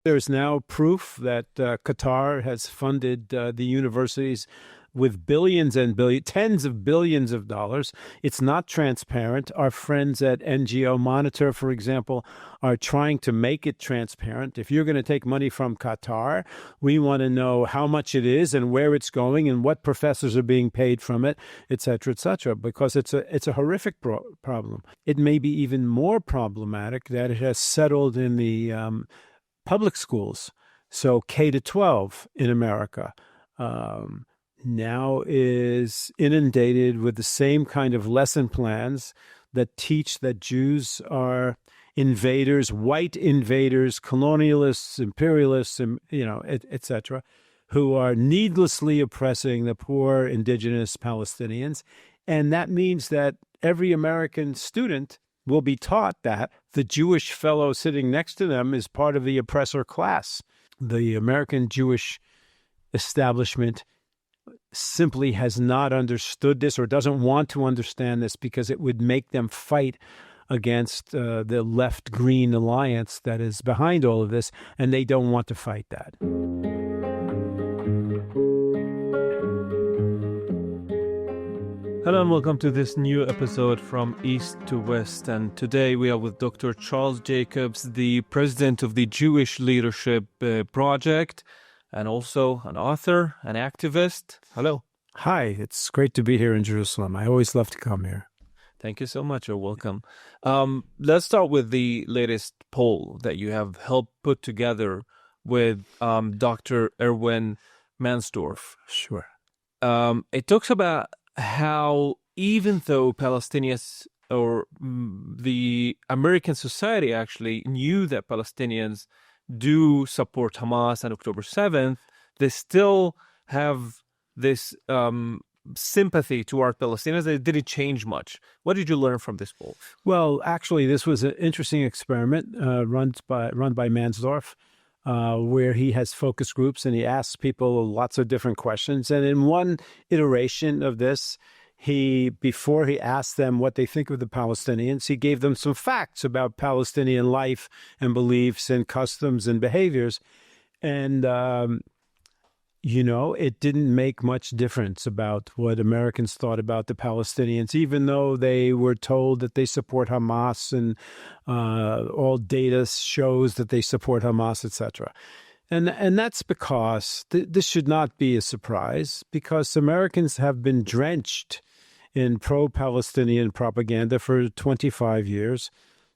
There's now proof that Qatar has funded the universities with billions and billions, tens of billions of dollars. It's not transparent. Our friends at NGO Monitor, for example, are trying to make it transparent. If you're going to take money from Qatar, we want to know how much it is and where it's going and what professors are being paid from it, et cetera, because it's a horrific problem. It may be even more problematic that it has settled in the public schools. So K to 12 in America now is inundated with the same kind of lesson plans that teach that Jews are invaders, white invaders, colonialists, imperialists, et cetera, who are needlessly oppressing the poor indigenous Palestinians. And that means that every American student will be taught that the Jewish fellow sitting next to them is part of the oppressor class. The American Jewish establishment simply has not understood this or doesn't want to understand this because it would make them fight against the left-green alliance that is behind all of this, and they don't want to fight that. Hello and welcome to this new episode from East to West. And today we are with Dr. Charles Jacobs, the president of the Jewish Leadership Project, and also an author, an activist. Hello. Hi, it's great to be here in Jerusalem. I always love to come here. Thank you so much. You're welcome. Let's start with the latest poll that you have helped put together with Dr. Erwin Mansdorf. Sure. It talks about how even though Palestinians or the American society actually knew that Palestinians do support Hamas on October 7th, they still have this sympathy toward Palestinians. It didn't change much. What did you learn from this poll? Well, actually, this was an interesting experiment run by Mansdorf, where he has focus groups and he asks people lots of different questions. And in one iteration of this, before he asked them what they think of the Palestinians, he gave them some facts about Palestinian life and beliefs and customs and behaviors. And, it didn't make much difference about what Americans thought about the Palestinians, even though they were told that they support Hamas and all data shows that they support Hamas, etc. And that's because this should not be a surprise, because Americans have been drenched in pro-Palestinian propaganda for 25 years.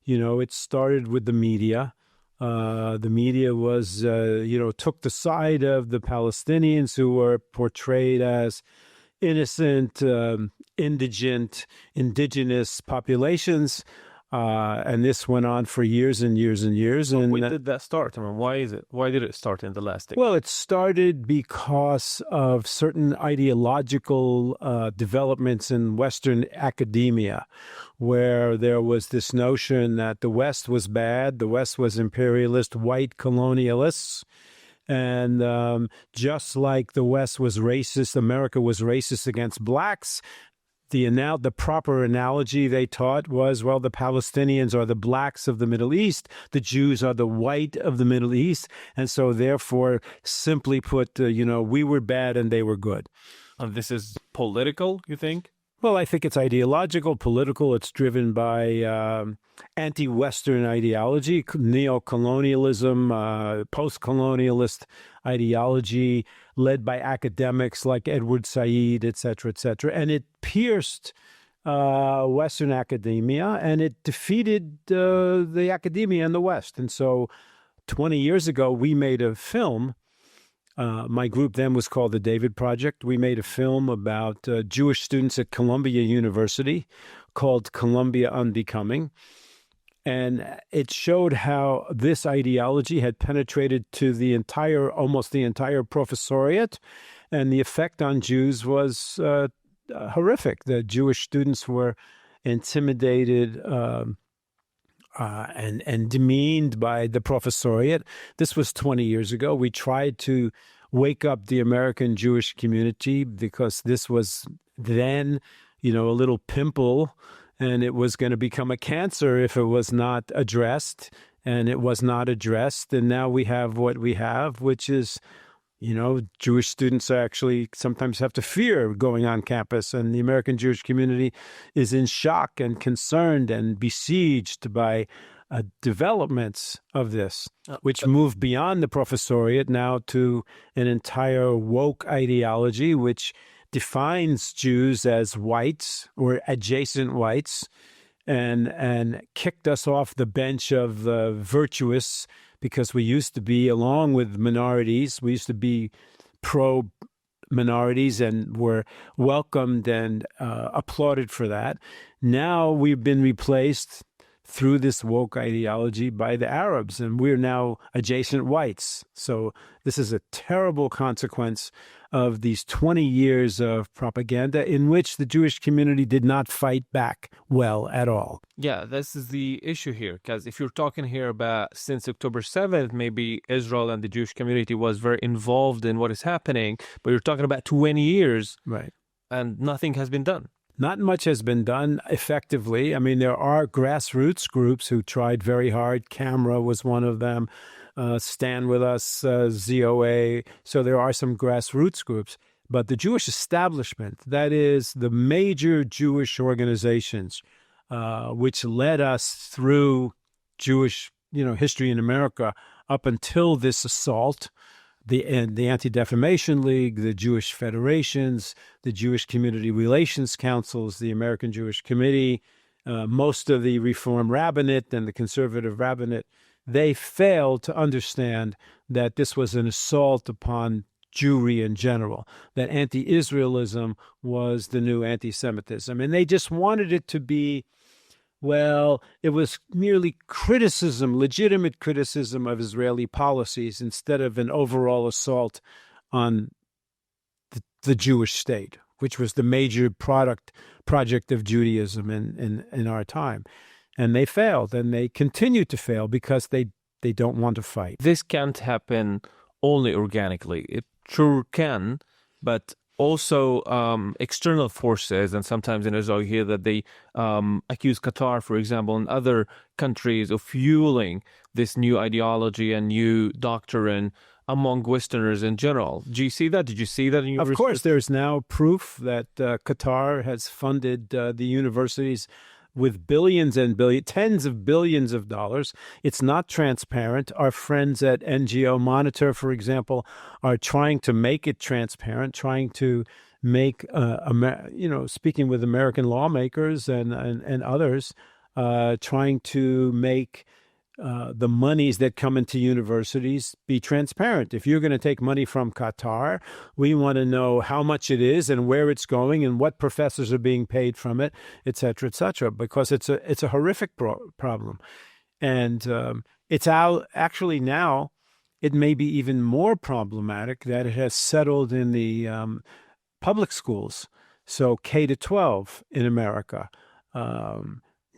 It started with the media. The media was, took the side of the Palestinians who were portrayed as innocent, indigenous populations. And this went on for years and years and years. And when did that start? I mean, why did it start in the last decade? Well, it started because of certain ideological developments in Western academia, where there was this notion that the West was bad, the West was imperialist, white colonialists. And just like the West was racist, America was racist against blacks. The proper analogy they taught was, well, the Palestinians are the blacks of the Middle East, the Jews are the white of the Middle East, and so therefore, simply put, we were bad and they were good. And this is political, you think? Well, I think it's ideological, political. It's driven by anti-Western ideology, neo-colonialism, post-colonialist ideology led by academics like Edward Said, et cetera, and it pierced Western academia, and it defeated the academia in the West. And so 20 years ago, we made a film. My group then was called the David Project. We made a film about Jewish students at Columbia University called Columbia Unbecoming. And it showed how this ideology had penetrated to almost the entire professoriate, and the effect on Jews was horrific. The Jewish students were intimidated and demeaned by the professoriate. This was 20 years ago. We tried to wake up the American Jewish community because this was then, a little pimple, and it was going to become a cancer if it was not addressed. and it was not addressed. And now we have what we have, which is, Jewish students actually sometimes have to fear going on campus, and the American Jewish community is in shock and concerned and besieged by developments of this, which move beyond the professoriate now to an entire woke ideology, which defines Jews as whites or adjacent whites, and kicked us off the bench of the virtuous, because we used to be, along with minorities, we used to be pro-minorities and were welcomed and applauded for that. Now we've been replaced through this woke ideology by the Arabs, and we're now adjacent whites. So this is a terrible consequence of these 20 years of propaganda in which the Jewish community did not fight back well at all. Yeah, this is the issue here, because if you're talking here about since October 7th, maybe Israel and the Jewish community was very involved in what is happening, but you're talking about 20 years, right? And nothing has been done. Not much has been done effectively. I mean, there are grassroots groups who tried very hard. Camera was one of them. Stand With Us, ZOA. So there are some grassroots groups. But the Jewish establishment, that is the major Jewish organizations, which led us through Jewish, history in America up until this assault, the Anti-Defamation League, the Jewish federations, the Jewish Community Relations Councils, the American Jewish Committee, most of the Reform Rabbinate and the Conservative Rabbinate, they failed to understand that this was an assault upon Jewry in general, that anti-Israelism was the new anti-Semitism. And they just wanted it to be, well, it was merely criticism, legitimate criticism of Israeli policies instead of an overall assault on the Jewish state, which was the major project of Judaism in our time. And they failed, and they continue to fail because they don't want to fight. This can't happen only organically. It sure can, but also external forces, and sometimes in Israel you hear that they accuse Qatar, for example, and other countries of fueling this new ideology and new doctrine among Westerners in general. Do you see that? Did you see that in your Of course, there's now proof that Qatar has funded the universities with billions and billions, tens of billions of dollars. It's not transparent. Our friends at NGO Monitor, for example, are trying to make it transparent, trying to make, speaking with American lawmakers and others, trying to make the monies that come into universities be transparent. If you're going to take money from Qatar, we want to know how much it is and where it's going and what professors are being paid from it, et cetera, because it's a horrific problem. And it's out actually now. It may be even more problematic that it has settled in the public schools. So K to 12 in America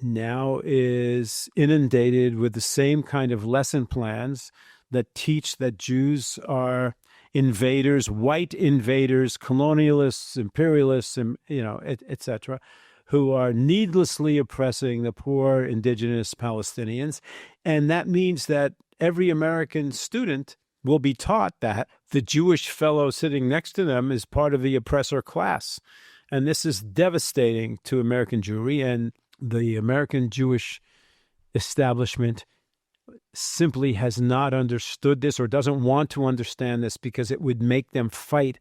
now is inundated with the same kind of lesson plans that teach that Jews are invaders, white invaders, colonialists, imperialists, et cetera, who are needlessly oppressing the poor indigenous Palestinians. And that means that every American student will be taught that the Jewish fellow sitting next to them is part of the oppressor class. And this is devastating to American Jewry, and the American Jewish establishment simply has not understood this or doesn't want to understand this because it would make them fight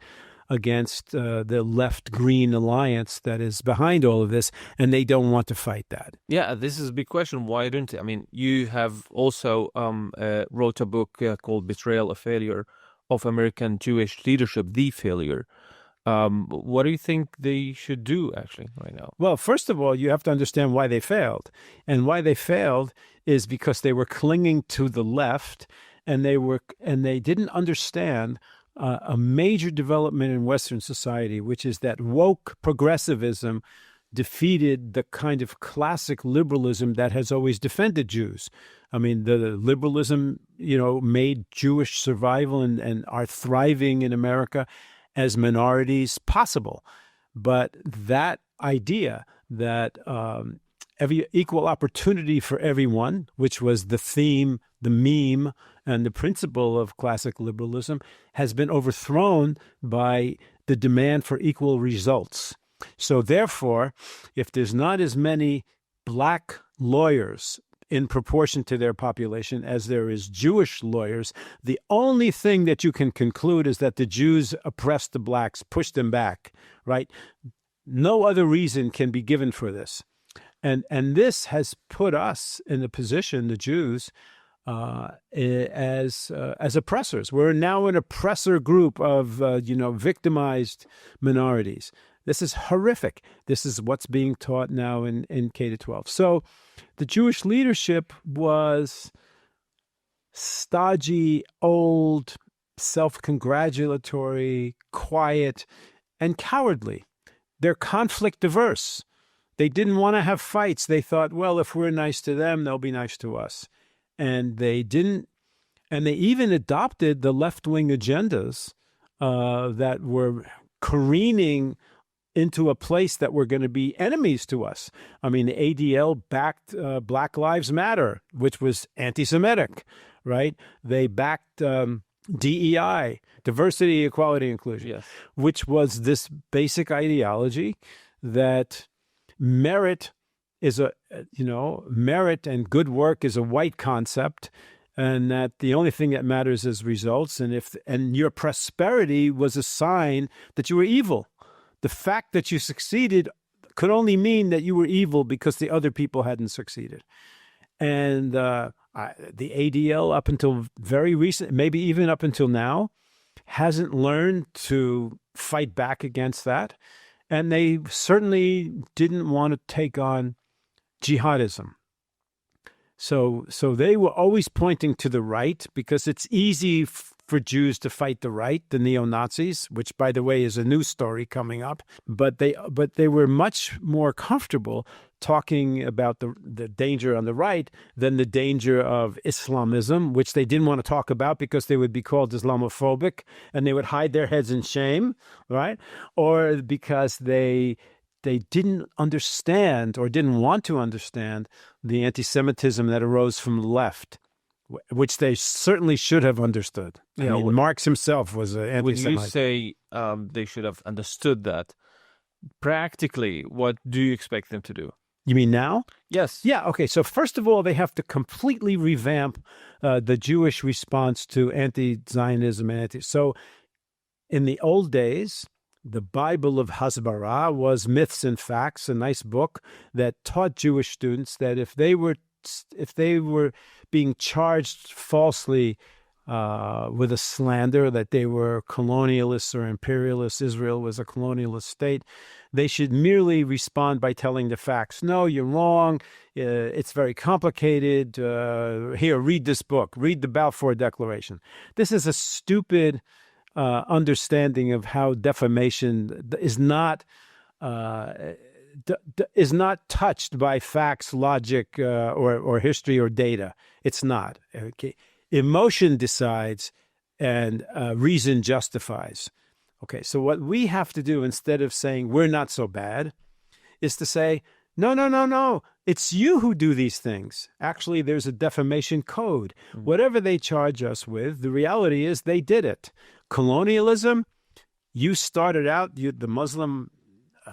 against the left-green alliance that is behind all of this, and they don't want to fight that. Yeah, this is a big question. Why don't they? I mean, you have also wrote a book called Betrayal, a Failure of American Jewish Leadership, The Failure. What do you think they should do actually right now? Well, first of all, you have to understand why they failed. And why they failed is because they were clinging to the left, and they didn't understand a major development in Western society, which is that woke progressivism defeated the kind of classic liberalism that has always defended Jews. I mean, the liberalism, made Jewish survival and our thriving in America as minorities possible. But that idea that equal opportunity for everyone, which was the theme, the meme, and the principle of classic liberalism, has been overthrown by the demand for equal results. So therefore, if there's not as many black lawyers in proportion to their population as there is Jewish lawyers, the only thing that you can conclude is that the Jews oppressed the blacks, pushed them back, right? No other reason can be given for this. And this has put us in a position, the Jews, as oppressors. We're now an oppressor group of, victimized minorities. This is horrific. This is what's being taught now in K-12. So the Jewish leadership was stodgy, old, self-congratulatory, quiet, and cowardly. They're conflict averse. They didn't want to have fights. They thought, well, if we're nice to them, they'll be nice to us. And they didn't. And they even adopted the left-wing agendas that were careening into a place that were going to be enemies to us. I mean, the ADL backed Black Lives Matter, which was anti-Semitic, right? They backed DEI, diversity, equality, inclusion, Yes. which was this basic ideology that merit is merit and good work is a white concept, and that the only thing that matters is results. And your prosperity was a sign that you were evil. The fact that you succeeded could only mean that you were evil because the other people hadn't succeeded. And the ADL, up until very recent, maybe even up until now, hasn't learned to fight back against that. And they certainly didn't want to take on jihadism. So they were always pointing to the right because it's easy for Jews to fight the right, the neo-Nazis, which, by the way, is a new story coming up. But they were much more comfortable talking about the danger on the right than the danger of Islamism, which they didn't want to talk about because they would be called Islamophobic and they would hide their heads in shame, right? Or because they didn't understand or didn't want to understand the anti-Semitism that arose from the left, which they certainly should have understood. Yeah, Marx himself was an anti-Semite. When you say they should have understood that, practically, what do you expect them to do? You mean now? Yes. Yeah, okay. So first of all, they have to completely revamp the Jewish response to anti-Zionism. So in the old days, the Bible of Hasbara was Myths and Facts, a nice book that taught Jewish students that if they were being charged falsely with a slander that they were colonialists or imperialists, Israel was a colonialist state, they should merely respond by telling the facts. No, you're wrong. It's very complicated. Here, read this book. Read the Balfour Declaration. This is a stupid understanding of how defamation is not touched by facts, logic, or history or data. It's not. Okay, emotion decides, and reason justifies. Okay, so what we have to do instead of saying we're not so bad, is to say no. It's you who do these things. Actually, there's a defamation code. Whatever they charge us with, the reality is they did it. Colonialism, you started out, the Muslim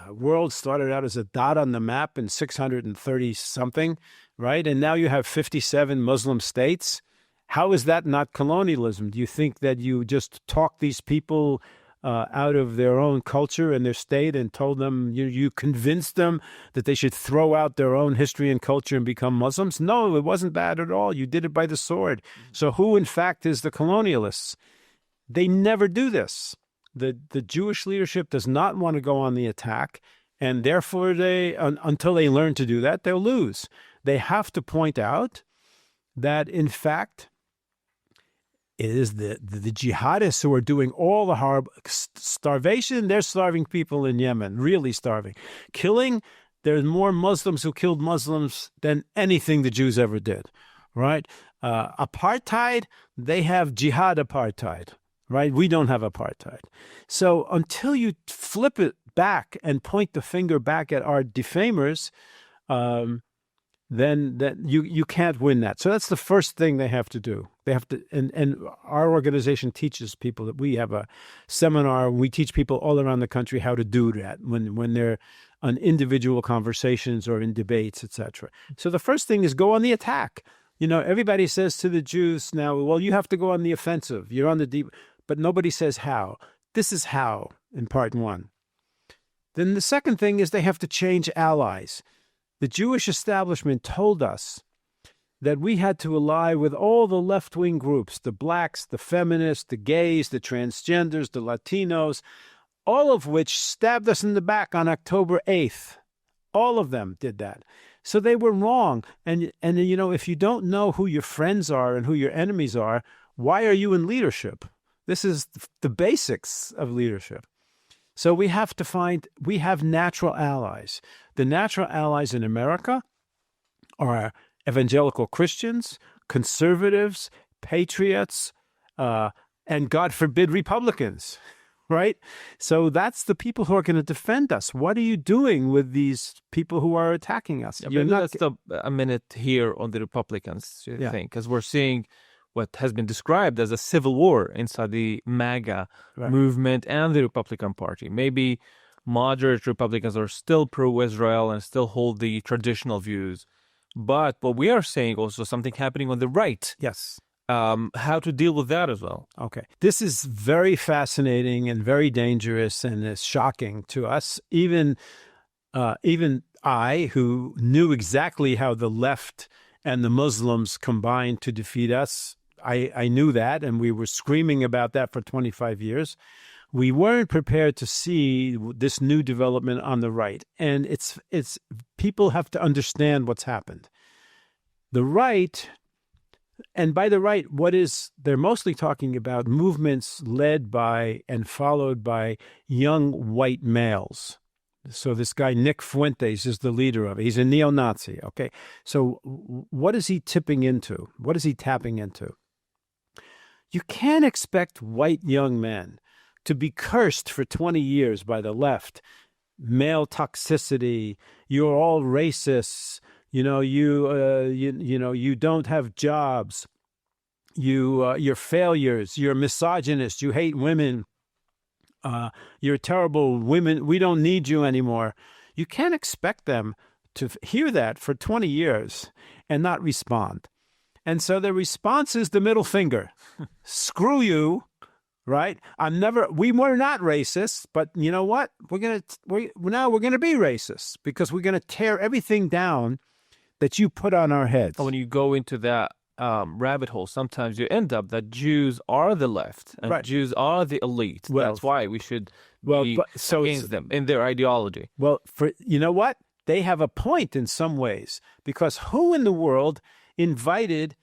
world started out as a dot on the map in 630 something, right? And now you have 57 Muslim states. How is that not colonialism? Do you think that you just talk these people out of their own culture and their state and told them, you convinced them that they should throw out their own history and culture and become Muslims? No, it wasn't bad at all. You did it by the sword. So who, in fact, is the colonialists? They never do this. The Jewish leadership does not want to go on the attack, and therefore until they learn to do that, they'll lose. They have to point out that, in fact, it is the jihadists who are doing all the horrible starvation. They're starving people in Yemen, really starving. Killing, there's more Muslims who killed Muslims than anything the Jews ever did, right? Apartheid, they have jihad apartheid, right? We don't have apartheid. So until you flip it back and point the finger back at our defamers, then you can't win that. So that's the first thing they have to do. They have to, and our organization teaches people that we have a seminar. We teach people all around the country how to do that when they're on individual conversations or in debates, etc. So the first thing is go on the attack. Everybody says to the Jews now, well, you have to go on the offensive. You're on the deep, but nobody says how. This is how in part one. Then the second thing is they have to change allies. The Jewish establishment told us that we had to ally with all the left-wing groups, the blacks, the feminists, the gays, the transgenders, the Latinos, all of which stabbed us in the back on October 8th. All of them did that. So they were wrong. And if you don't know who your friends are and who your enemies are, why are you in leadership? This is the basics of leadership. So we have natural allies. The natural allies in America are evangelical Christians, conservatives, patriots, and God forbid, Republicans, right? So that's the people who are going to defend us. What are you doing with these people who are attacking us? Yeah, let's stop a minute here on the Republicans, I think, because we're seeing what has been described as a civil war inside the MAGA movement and the Republican Party. Maybe moderate Republicans are still pro-Israel and still hold the traditional views. But what we are saying also something happening on the right. Yes. How to deal with that as well. Okay. This is very fascinating and very dangerous and is shocking to us. Even I, who knew exactly how the left and the Muslims combined to defeat us, I knew that, and we were screaming about that for 25 years. We weren't prepared to see this new development on the right. And it's people have to understand what's happened. The right, and by the right, they're mostly talking about movements led by and followed by young white males. So this guy, Nick Fuentes, is the leader of it. He's a neo-Nazi, okay? So what is he tipping into? What is he tapping into? You can't expect white young men to be cursed for 20 years by the left. Male toxicity, you're all racists, you don't have jobs, you're failures, you're misogynist, you hate women, you're terrible women, we don't need you anymore. You can't expect them to hear that for 20 years and not respond. And so the response is the middle finger. Screw you, right? We were not racist, but you know what? Now we're gonna be racist because we're gonna tear everything down that you put on our heads. When you go into that rabbit hole, sometimes you end up that Jews are the left and Jews are the elite. Well, that's why we should be against them in their ideology. Well, you know what? They have a point in some ways, because who in the world invited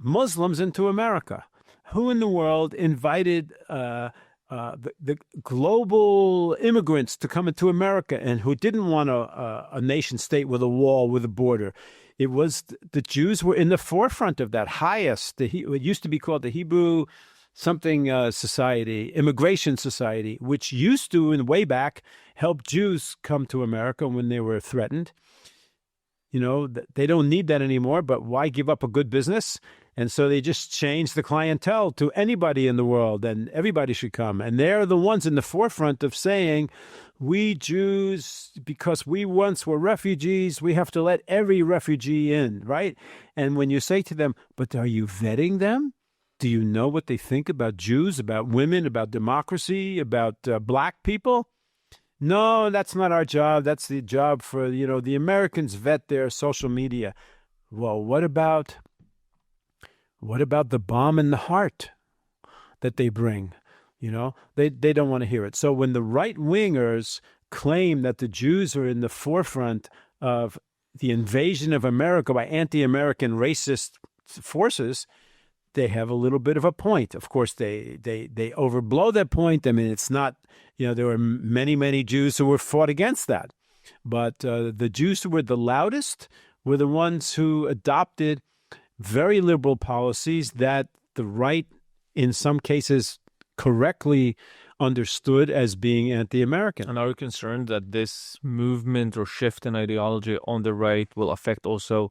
Muslims into America? Who in the world invited the global immigrants to come into America and who didn't want a nation state with a wall, with a border? It was the Jews were in the forefront of that highest. It used to be called the Hebrew society, immigration society, which used to, in way back, help Jews come to America when they were threatened. They don't need that anymore, but why give up a good business? And so they just changed the clientele to anybody in the world, and everybody should come. And they're the ones in the forefront of saying, we Jews, because we once were refugees, we have to let every refugee in, right? And when you say to them, but are you vetting them? Do you know what they think about Jews, about women, about democracy, about black people? No, that's not our job. That's the job for, the Americans vet their social media. Well, what about the bomb in the heart that they bring? They don't want to hear it. So when the right-wingers claim that the Jews are in the forefront of the invasion of America by anti-American racist forces, they have a little bit of a point. Of course, they overblow that point. I mean, it's not, there were many, many Jews who were fought against that. But the Jews who were the loudest were the ones who adopted very liberal policies that the right, in some cases, correctly understood as being anti-American. And are you concerned that this movement or shift in ideology on the right will affect also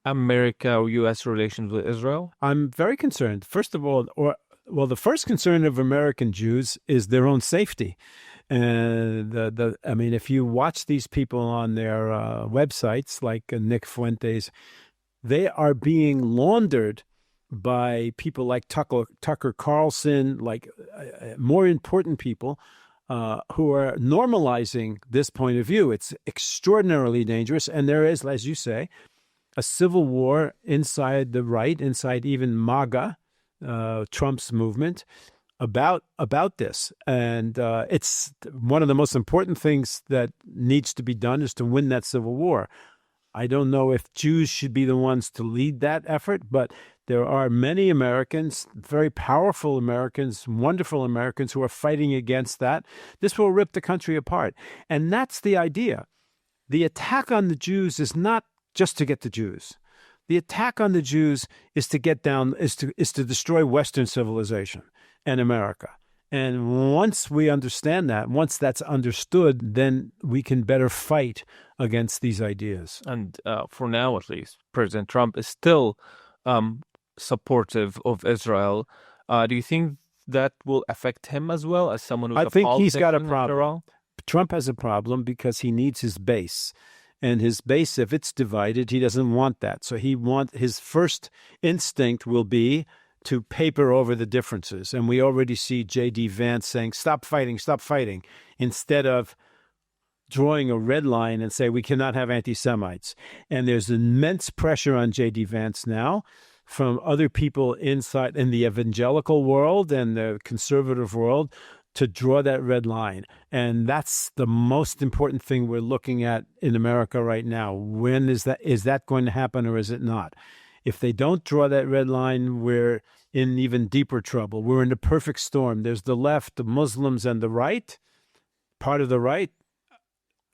America or U.S. relations with Israel? I'm very concerned. First of all, the first concern of American Jews is their own safety. And I mean, if you watch these people on their websites, like Nick Fuentes, they are being laundered by people like Tucker Carlson, like more important people who are normalizing this point of view. It's extraordinarily dangerous. And there is, as you say, a civil war inside the right, inside even MAGA, Trump's movement, about this. And it's one of the most important things that needs to be done is to win that civil war. I don't know if Jews should be the ones to lead that effort, but there are many Americans, very powerful Americans, wonderful Americans who are fighting against that. This will rip the country apart. And that's the idea. The attack on the Jews is not just to get the Jews. The attack on the Jews is to destroy Western civilization and America. And once we understand that, once that's understood, then we can better fight against these ideas. And for now, at least, President Trump is still supportive of Israel. Do you think that will affect him as well as someone who's I think he's got a politician, problem. after all? Trump has a problem because he needs his base. And his base, if it's divided, he doesn't want that. So his first instinct will be to paper over the differences. And we already see J.D. Vance saying, stop fighting, instead of drawing a red line and say we cannot have anti-Semites. And there's immense pressure on J.D. Vance now from other people inside in the evangelical world and the conservative world to draw that red line. And that's the most important thing we're looking at in America right now. When is that going to happen, or is it not? If they don't draw that red line, we're in even deeper trouble. We're in the perfect storm. There's the left, the Muslims, and the right, part of the right.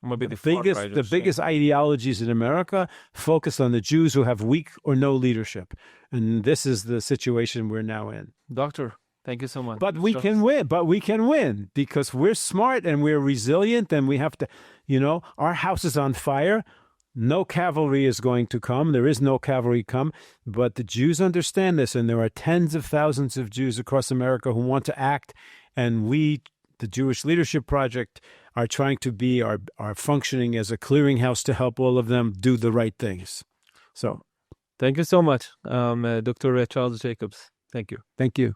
Maybe The biggest ideologies in America focus on the Jews who have weak or no leadership. And this is the situation we're now in. Doctor, thank you so much. But we can win because we're smart and we're resilient, and we have to, our house is on fire. No cavalry is going to come. There is no cavalry come. But the Jews understand this, and there are tens of thousands of Jews across America who want to act. And we, the Jewish Leadership Project, are trying to be, are functioning as a clearinghouse to help all of them do the right things. So thank you so much, Dr. Charles Jacobs. Thank you. Thank you.